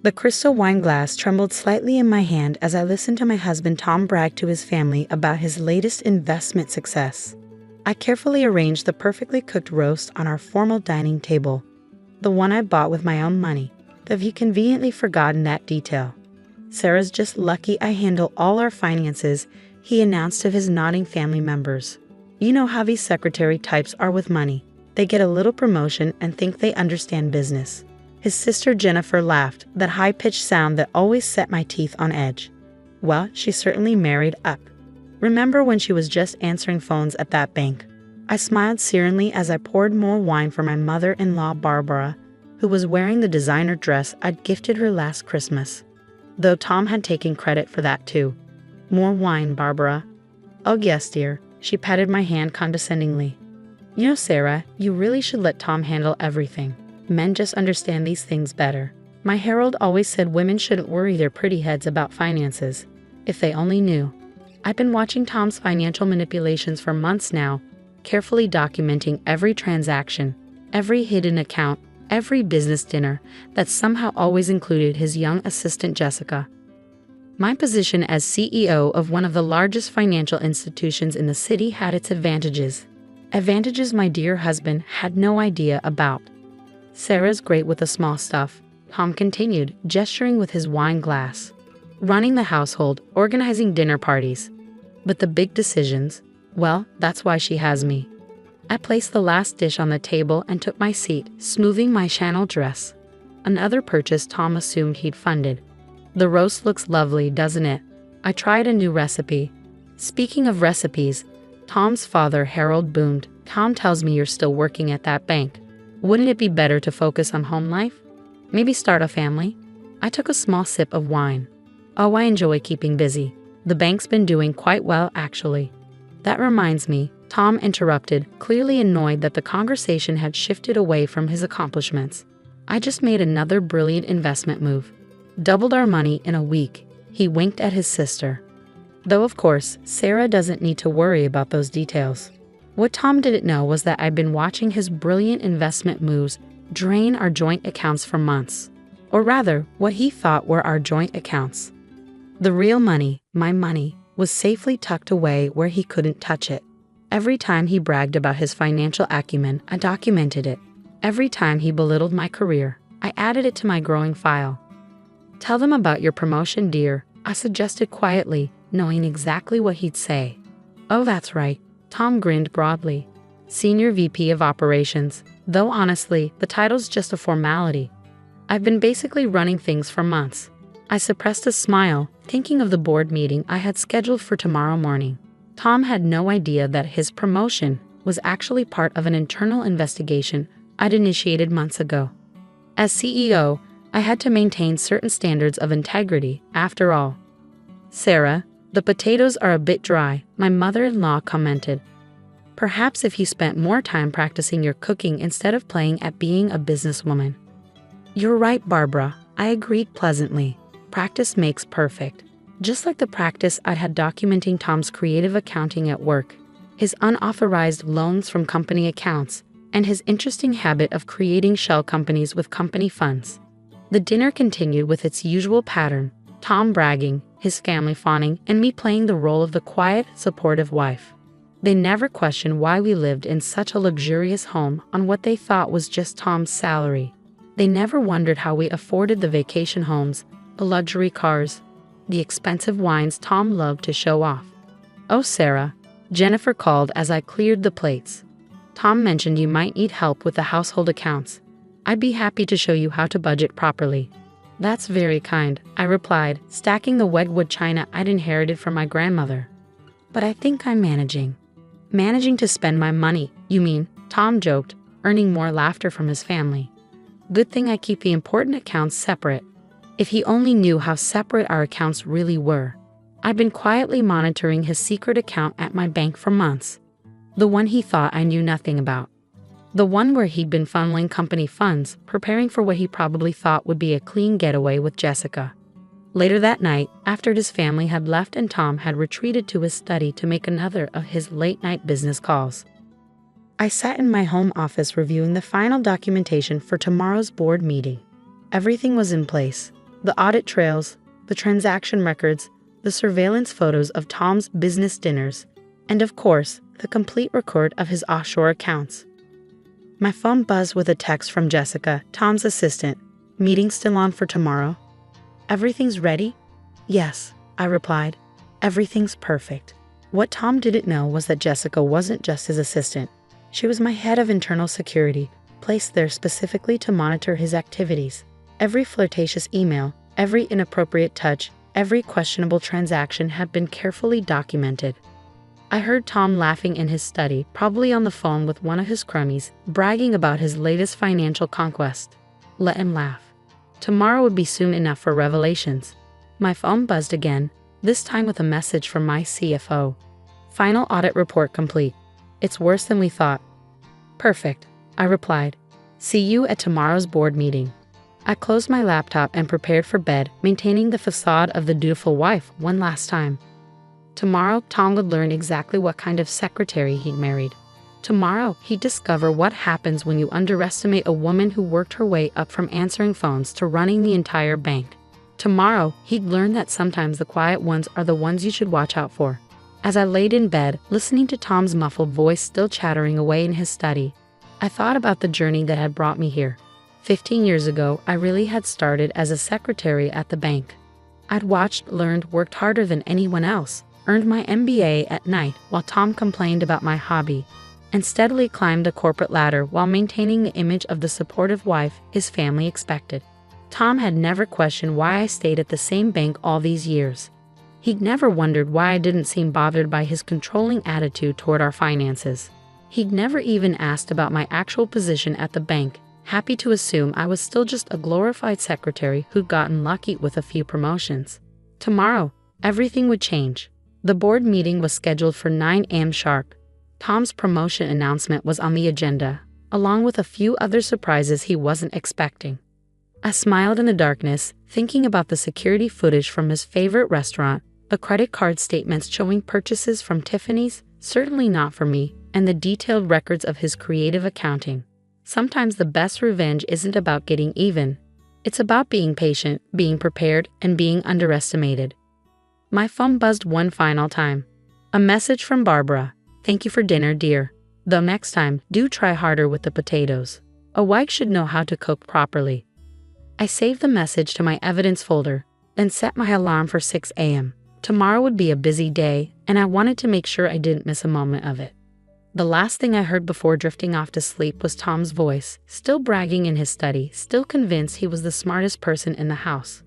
The crystal wine glass trembled slightly in my hand as I listened to my husband Tom brag to his family about his latest investment success. I carefully arranged the perfectly cooked roast on our formal dining table, the one I bought with my own money, though he conveniently forgotten that detail. "Sarah's just lucky I handle all our finances," he announced to his nodding family members. "You know how these secretary types are with money. They get a little promotion and think they understand business." His sister Jennifer laughed, that high-pitched sound that always set my teeth on edge. "Well, she certainly married up. Remember when she was just answering phones at that bank?" I smiled serenely as I poured more wine for my mother-in-law Barbara, who was wearing the designer dress I'd gifted her last Christmas. Though Tom had taken credit for that too. "More wine, Barbara." "Oh yes, dear." She patted my hand condescendingly. "You know, Sarah, you really should let Tom handle everything. Men just understand these things better. My Harold always said women shouldn't worry their pretty heads about finances. If they only knew." I've been watching Tom's financial manipulations for months now, carefully documenting every transaction, every hidden account, every business dinner that somehow always included his young assistant Jessica. My position as CEO of one of the largest financial institutions in the city had its advantages. Advantages my dear husband had no idea about. "Sarah's great with the small stuff," Tom continued, gesturing with his wine glass. "Running the household, organizing dinner parties. But the big decisions, well, that's why she has me." I placed the last dish on the table and took my seat, smoothing my Chanel dress. Another purchase Tom assumed he'd funded. "The roast looks lovely, doesn't it? I tried a new recipe." Speaking of recipes, Tom's father Harold boomed, "Tom tells me you're still working at that bank. Wouldn't it be better to focus on home life? Maybe start a family?" I took a small sip of wine. "Oh, I enjoy keeping busy. The bank's been doing quite well, actually." "That reminds me," Tom interrupted, clearly annoyed that the conversation had shifted away from his accomplishments. "I just made another brilliant investment move. Doubled our money in a week." He winked at his sister. Though of course, Sarah doesn't need to worry about those details. What Tom didn't know was that I'd been watching his brilliant investment moves drain our joint accounts for months. Or rather, what he thought were our joint accounts. The real money, my money, was safely tucked away where he couldn't touch it. Every time he bragged about his financial acumen, I documented it. Every time he belittled my career, I added it to my growing file. "Tell them about your promotion, dear," I suggested quietly, knowing exactly what he'd say. "Oh, that's right." Tom grinned broadly. "Senior VP of Operations, though honestly, the title's just a formality. I've been basically running things for months." I suppressed a smile, thinking of the board meeting I had scheduled for tomorrow morning. Tom had no idea that his promotion was actually part of an internal investigation I'd initiated months ago. As CEO, I had to maintain certain standards of integrity, after all. "Sarah, the potatoes are a bit dry," my mother-in-law commented. "Perhaps if you spent more time practicing your cooking instead of playing at being a businesswoman." "You're right, Barbara," I agreed pleasantly. Practice makes perfect. Just like the practice I'd had documenting Tom's creative accounting at work, his unauthorized loans from company accounts, and his interesting habit of creating shell companies with company funds. The dinner continued with its usual pattern, Tom bragging, his family fawning, and me playing the role of the quiet, supportive wife. They never questioned why we lived in such a luxurious home on what they thought was just Tom's salary. They never wondered how we afforded the vacation homes, the luxury cars, the expensive wines Tom loved to show off. "Oh, Sarah," Jennifer called as I cleared the plates. "Tom mentioned you might need help with the household accounts. I'd be happy to show you how to budget properly." "That's very kind," I replied, stacking the wedgwood china I'd inherited from my grandmother. "But I think I'm managing." "Managing to spend my money, you mean?" Tom joked, earning more laughter from his family. "Good thing I keep the important accounts separate." If he only knew how separate our accounts really were. I'd been quietly monitoring his secret account at my bank for months. The one he thought I knew nothing about. The one where he'd been funneling company funds, preparing for what he probably thought would be a clean getaway with Jessica. Later that night, after his family had left and Tom had retreated to his study to make another of his late-night business calls, I sat in my home office reviewing the final documentation for tomorrow's board meeting. Everything was in place. The audit trails, the transaction records, the surveillance photos of Tom's business dinners, and of course, the complete record of his offshore accounts. My phone buzzed with a text from Jessica, Tom's assistant. Meeting still on for tomorrow? Everything's ready? Yes, I replied. Everything's perfect. What Tom didn't know was that Jessica wasn't just his assistant. She was my head of internal security, placed there specifically to monitor his activities. Every flirtatious email, every inappropriate touch, every questionable transaction had been carefully documented. I heard Tom laughing in his study, probably on the phone with one of his cronies, bragging about his latest financial conquest. Let him laugh. Tomorrow would be soon enough for revelations. My phone buzzed again, this time with a message from my CFO. Final audit report complete. It's worse than we thought. Perfect, I replied. See you at tomorrow's board meeting. I closed my laptop and prepared for bed, maintaining the facade of the dutiful wife one last time. Tomorrow, Tom would learn exactly what kind of secretary he'd married. Tomorrow, he'd discover what happens when you underestimate a woman who worked her way up from answering phones to running the entire bank. Tomorrow, he'd learn that sometimes the quiet ones are the ones you should watch out for. As I laid in bed, listening to Tom's muffled voice still chattering away in his study, I thought about the journey that had brought me here. 15 years ago, I really had started as a secretary at the bank. I'd watched, learned, worked harder than anyone else, earned my MBA at night while Tom complained about my hobby, and steadily climbed the corporate ladder while maintaining the image of the supportive wife his family expected. Tom had never questioned why I stayed at the same bank all these years. He'd never wondered why I didn't seem bothered by his controlling attitude toward our finances. He'd never even asked about my actual position at the bank, happy to assume I was still just a glorified secretary who'd gotten lucky with a few promotions. Tomorrow, everything would change. The board meeting was scheduled for 9 a.m. sharp. Tom's promotion announcement was on the agenda, along with a few other surprises he wasn't expecting. I smiled in the darkness, thinking about the security footage from his favorite restaurant, the credit card statements showing purchases from Tiffany's, certainly not for me, and the detailed records of his creative accounting. Sometimes the best revenge isn't about getting even. It's about being patient, being prepared, and being underestimated. My phone buzzed one final time. A message from Barbara. Thank you for dinner, dear. Though next time, do try harder with the potatoes. A wife should know how to cook properly. I saved the message to my evidence folder, then set my alarm for 6 a.m. Tomorrow would be a busy day, and I wanted to make sure I didn't miss a moment of it. The last thing I heard before drifting off to sleep was Tom's voice, still bragging in his study, still convinced he was the smartest person in the house.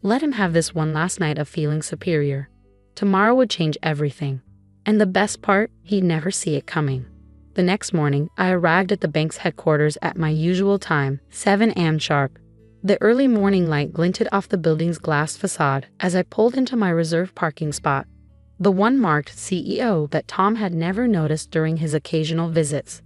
Let him have this one last night of feeling superior. Tomorrow would change everything. And the best part, he'd never see it coming. The next morning, I arrived at the bank's headquarters at my usual time, 7 a.m. sharp. The early morning light glinted off the building's glass facade as I pulled into my reserved parking spot, the one marked CEO that Tom had never noticed during his occasional visits.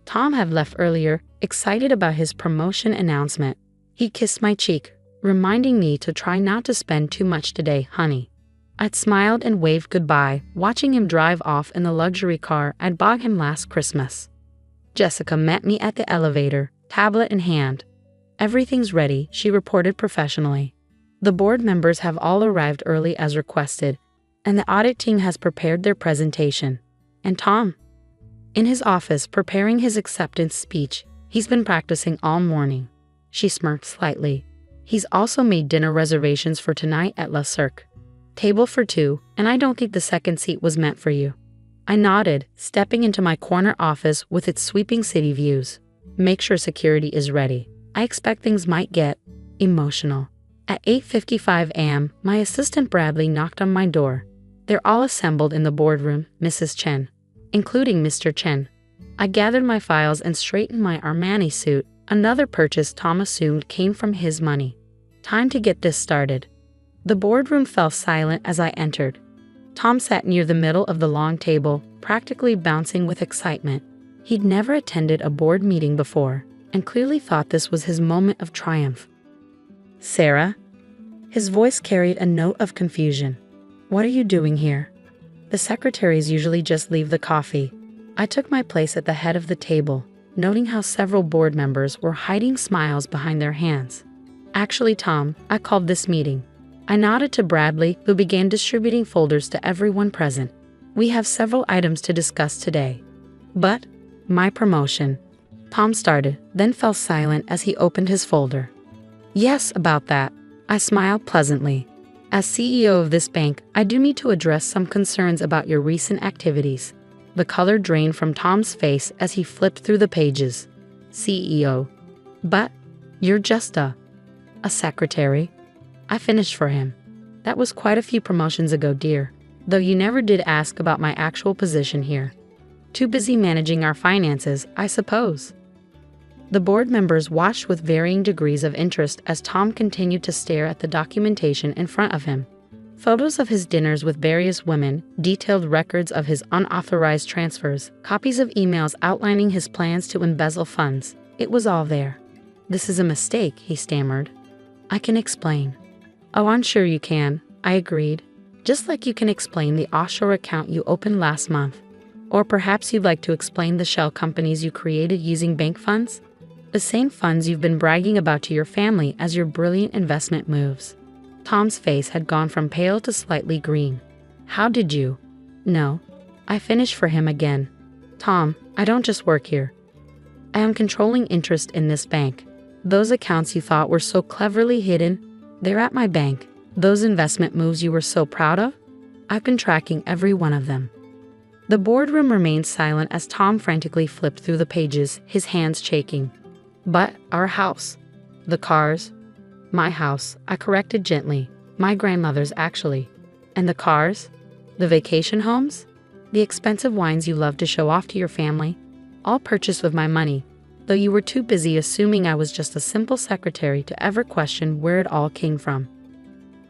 Tom had left earlier, excited about his promotion announcement. He kissed my cheek, reminding me to try not to spend too much today, honey. I'd smiled and waved goodbye, watching him drive off in the luxury car I'd bought him last Christmas. Jessica met me at the elevator, tablet in hand. Everything's ready, she reported professionally. The board members have all arrived early as requested, and the audit team has prepared their presentation. And Tom? In his office, preparing his acceptance speech. He's been practicing all morning. She smirked slightly. He's also made dinner reservations for tonight at Le Cirque. Table for 2, and I don't think the second seat was meant for you. I nodded, stepping into my corner office with its sweeping city views. Make sure security is ready. I expect things might get emotional. At 8:55 a.m., my assistant Bradley knocked on my door. They're all assembled in the boardroom, Mrs. Chen, including Mr. Chen. I gathered my files and straightened my Armani suit, another purchase Tom assumed came from his money. Time to get this started. The boardroom fell silent as I entered. Tom sat near the middle of the long table, practically bouncing with excitement. He'd never attended a board meeting before, and clearly thought this was his moment of triumph. Sarah? His voice carried a note of confusion. What are you doing here? The secretaries usually just leave the coffee. I took my place at the head of the table, noting how several board members were hiding smiles behind their hands. Actually, Tom, I called this meeting. I nodded to Bradley, who began distributing folders to everyone present. We have several items to discuss today. But, my promotion. Tom started, then fell silent as he opened his folder. Yes, about that. I smiled pleasantly. As CEO of this bank, I do need to address some concerns about your recent activities. The color drained from Tom's face as he flipped through the pages. CEO. But, you're just a secretary. I finished for him. That was quite a few promotions ago, dear. Though you never did ask about my actual position here. Too busy managing our finances, I suppose. The board members watched with varying degrees of interest as Tom continued to stare at the documentation in front of him. Photos of his dinners with various women, detailed records of his unauthorized transfers, copies of emails outlining his plans to embezzle funds. It was all there. This is a mistake, he stammered. I can explain. Oh, I'm sure you can, I agreed. Just like you can explain the offshore account you opened last month. Or perhaps you'd like to explain the shell companies you created using bank funds? The same funds you've been bragging about to your family as your brilliant investment moves. Tom's face had gone from pale to slightly green. How did you? No. I finished for him again. Tom, I don't just work here. I am controlling interest in this bank. Those accounts you thought were so cleverly hidden, they're at my bank. Those investment moves you were so proud of, I've been tracking every one of them. The boardroom remained silent as Tom frantically flipped through the pages, his hands shaking. But our house, the cars, my house, I corrected gently, my grandmother's actually, and the cars, the vacation homes, the expensive wines you love to show off to your family, all purchased with my money, though you were too busy assuming I was just a simple secretary to ever question where it all came from.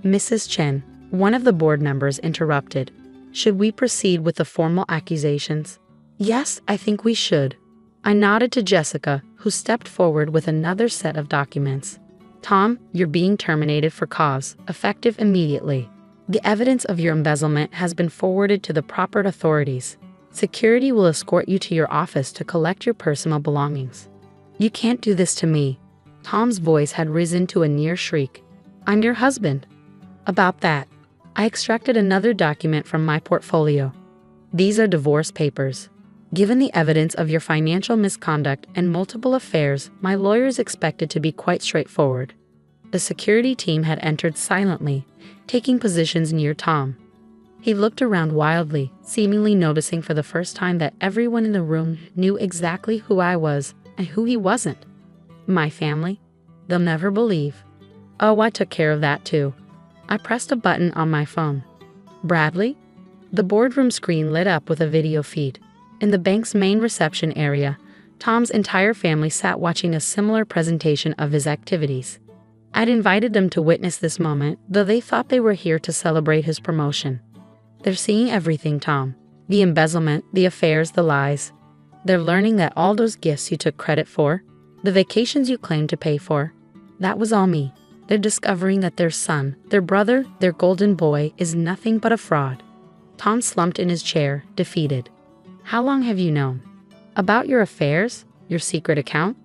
Mrs. Chen, one of the board members, interrupted. Should we proceed with the formal accusations? Yes, I think we should. I nodded to Jessica, who stepped forward with another set of documents. Tom, you're being terminated for cause, effective immediately. The evidence of your embezzlement has been forwarded to the proper authorities. Security will escort you to your office to collect your personal belongings. You can't do this to me. Tom's voice had risen to a near shriek. I'm your husband. About that, I extracted another document from my portfolio. These are divorce papers. Given the evidence of your financial misconduct and multiple affairs, my lawyers expected to be quite straightforward. The security team had entered silently, taking positions near Tom. He looked around wildly, seemingly noticing for the first time that everyone in the room knew exactly who I was and who he wasn't. My family? They'll never believe. Oh, I took care of that too. I pressed a button on my phone. Bradley? The boardroom screen lit up with a video feed. In the bank's main reception area, Tom's entire family sat watching a similar presentation of his activities. I'd invited them to witness this moment, though they thought they were here to celebrate his promotion. They're seeing everything, Tom. The embezzlement, the affairs, the lies. They're learning that all those gifts you took credit for, the vacations you claimed to pay for, that was all me. They're discovering that their son, their brother, their golden boy is nothing but a fraud. Tom slumped in his chair, defeated. How long have you known? About your affairs? Your secret account?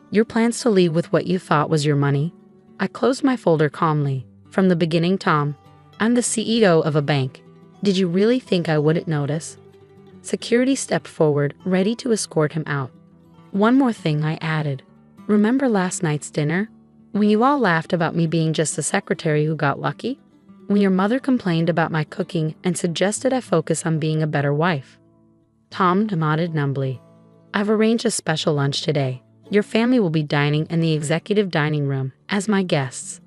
Your plans to leave with what you thought was your money? I closed my folder calmly. From the beginning, Tom, I'm the CEO of a bank. Did you really think I wouldn't notice? Security stepped forward, ready to escort him out. One more thing, I added. Remember last night's dinner? When you all laughed about me being just a secretary who got lucky? When your mother complained about my cooking and suggested I focus on being a better wife? Tom nodded numbly. I've arranged a special lunch today. Your family will be dining in the executive dining room as my guests.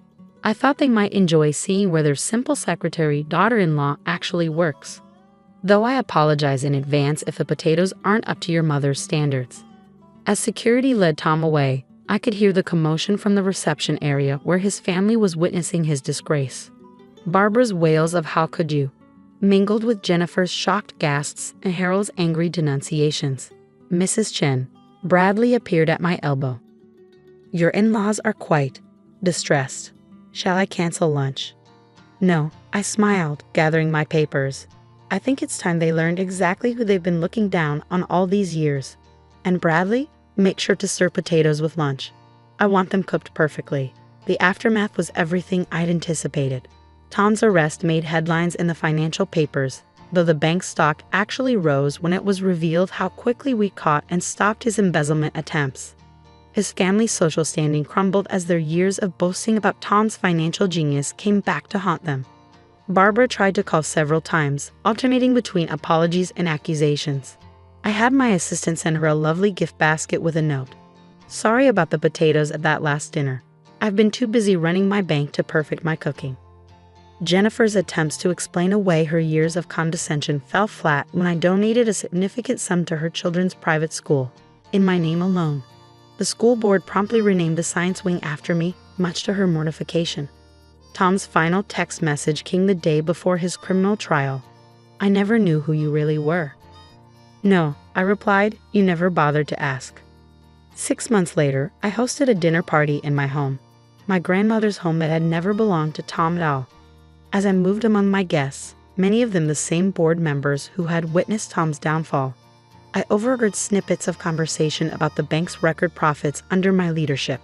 I thought they might enjoy seeing where their simple secretary daughter-in-law actually works. Though I apologize in advance if the potatoes aren't up to your mother's standards. As security led Tom away, I could hear the commotion from the reception area where his family was witnessing his disgrace. Barbara's wails of "how could you?" mingled with Jennifer's shocked gasps and Harold's angry denunciations. Mrs. Chen, Bradley appeared at my elbow. Your in-laws are quite distressed. Shall I cancel lunch? No, I smiled, gathering my papers. I think it's time they learned exactly who they've been looking down on all these years. And Bradley, make sure to serve potatoes with lunch. I want them cooked perfectly. The aftermath was everything I'd anticipated. Tom's arrest made headlines in the financial papers, though the bank's stock actually rose when it was revealed how quickly we caught and stopped his embezzlement attempts. His family's social standing crumbled as their years of boasting about Tom's financial genius came back to haunt them. Barbara tried to call several times, alternating between apologies and accusations. I had my assistant send her a lovely gift basket with a note. "Sorry about the potatoes at that last dinner. I've been too busy running my bank to perfect my cooking." Jennifer's attempts to explain away her years of condescension fell flat when I donated a significant sum to her children's private school, in my name alone. The school board promptly renamed the science wing after me, much to her mortification. Tom's final text message came the day before his criminal trial. "I never knew who you really were." "No," I replied, "you never bothered to ask." 6 months later, I hosted a dinner party in my home, my grandmother's home that had never belonged to Tom at all. As I moved among my guests, many of them the same board members who had witnessed Tom's downfall, I overheard snippets of conversation about the bank's record profits under my leadership.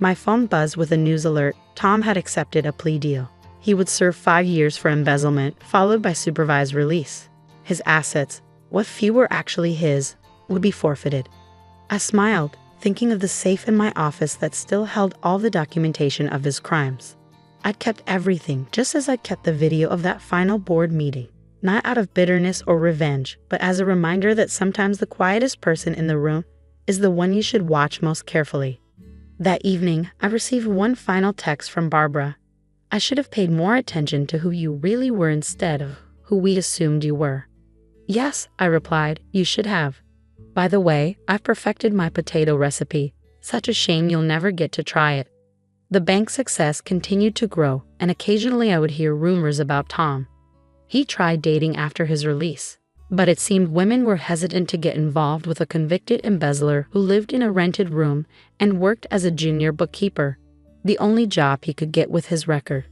My phone buzzed with a news alert. Tom had accepted a plea deal. He would serve 5 years for embezzlement, followed by supervised release. His assets, what few were actually his, would be forfeited. I smiled, thinking of the safe in my office that still held all the documentation of his crimes. I'd kept everything, just as I'd kept the video of that final board meeting, not out of bitterness or revenge, but as a reminder that sometimes the quietest person in the room is the one you should watch most carefully. That evening, I received one final text from Barbara. "I should have paid more attention to who you really were instead of who we assumed you were." "Yes," I replied, "you should have. By the way, I've perfected my potato recipe. Such a shame you'll never get to try it." The bank's success continued to grow, and occasionally I would hear rumors about Tom. He tried dating after his release, but it seemed women were hesitant to get involved with a convicted embezzler who lived in a rented room and worked as a junior bookkeeper, the only job he could get with his record.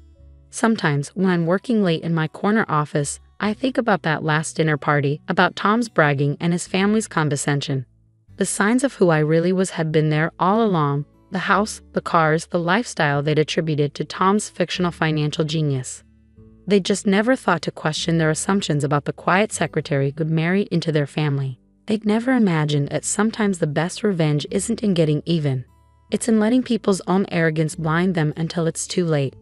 Sometimes, when I'm working late in my corner office, I think about that last dinner party, about Tom's bragging and his family's condescension. The signs of who I really was had been there all along: the house, the cars, the lifestyle they'd attributed to Tom's fictional financial genius. They just never thought to question their assumptions about the quiet secretary who'd married into their family. They'd never imagined that sometimes the best revenge isn't in getting even. It's in letting people's own arrogance blind them until it's too late.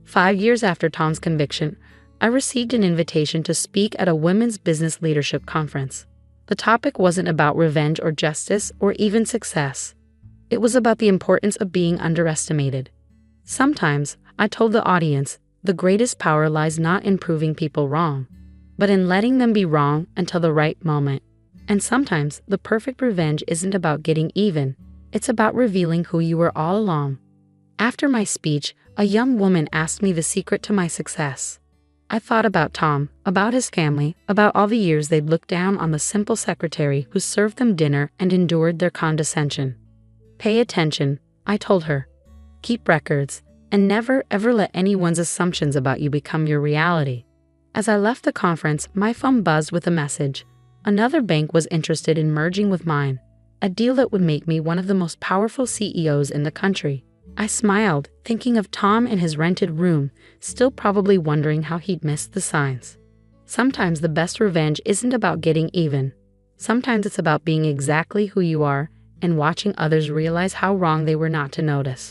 5 years after Tom's conviction, I received an invitation to speak at a women's business leadership conference. The topic wasn't about revenge or justice or even success. It was about the importance of being underestimated. Sometimes, I told the audience, the greatest power lies not in proving people wrong, but in letting them be wrong until the right moment. And sometimes, the perfect revenge isn't about getting even. It's about revealing who you were all along. After my speech, a young woman asked me the secret to my success. I thought about Tom, about his family, about all the years they'd looked down on the simple secretary who served them dinner and endured their condescension. "Pay attention," I told her. "Keep records, and never ever let anyone's assumptions about you become your reality." As I left the conference, my phone buzzed with a message. Another bank was interested in merging with mine, a deal that would make me one of the most powerful CEOs in the country. I smiled, thinking of Tom in his rented room, still probably wondering how he'd missed the signs. Sometimes the best revenge isn't about getting even. Sometimes it's about being exactly who you are and watching others realize how wrong they were not to notice.